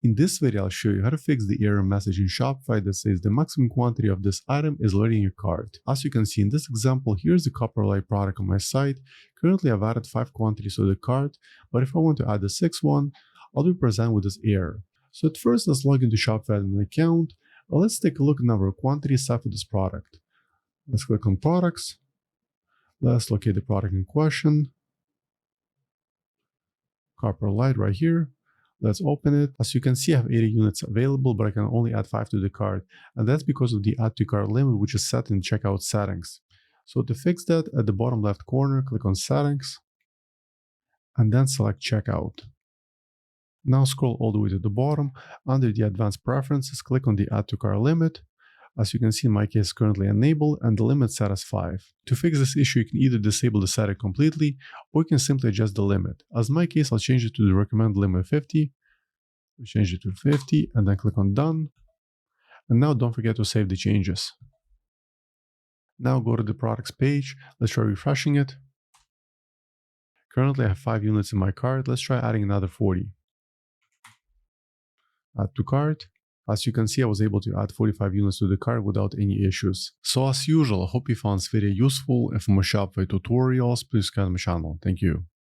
In this video, I'll show you how to fix the error message in Shopify that says the maximum quantity of this item is already in your cart. As you can see in this example, here's the copper light product on my site. Currently, I've added 5 quantities to the cart, but if I want to add the 6th one, I'll be presented with this error. So at first, let's log into Shopify admin account. Let's take a look at the number of quantities set for this product. Let's click on products. Let's locate the product in question. Copper light right here. Let's open it. As you can see, I have 80 units available, but I can only add 5 to the cart. And that's because of the add to cart limit, which is set in checkout settings. So to fix that, at the bottom left corner, click on settings and then select checkout. Now scroll all the way to the bottom. Under the advanced preferences, click on the add to cart limit. As you can see, in my case, currently enabled and the limit set as 5. To fix this issue, you can either disable the setting completely or you can simply adjust the limit. As in my case, I'll change it to the recommended limit 50. I'll change it to 50 and then click on done. And now don't forget to save the changes. Now go to the products page. Let's try refreshing it. Currently, I have 5 units in my cart. Let's try adding another 40. Add to cart. As you can see, I was able to add 45 units to the cart without any issues. So as usual, I hope you found this video useful, and for more Shopify tutorials, please subscribe to my channel. Thank you.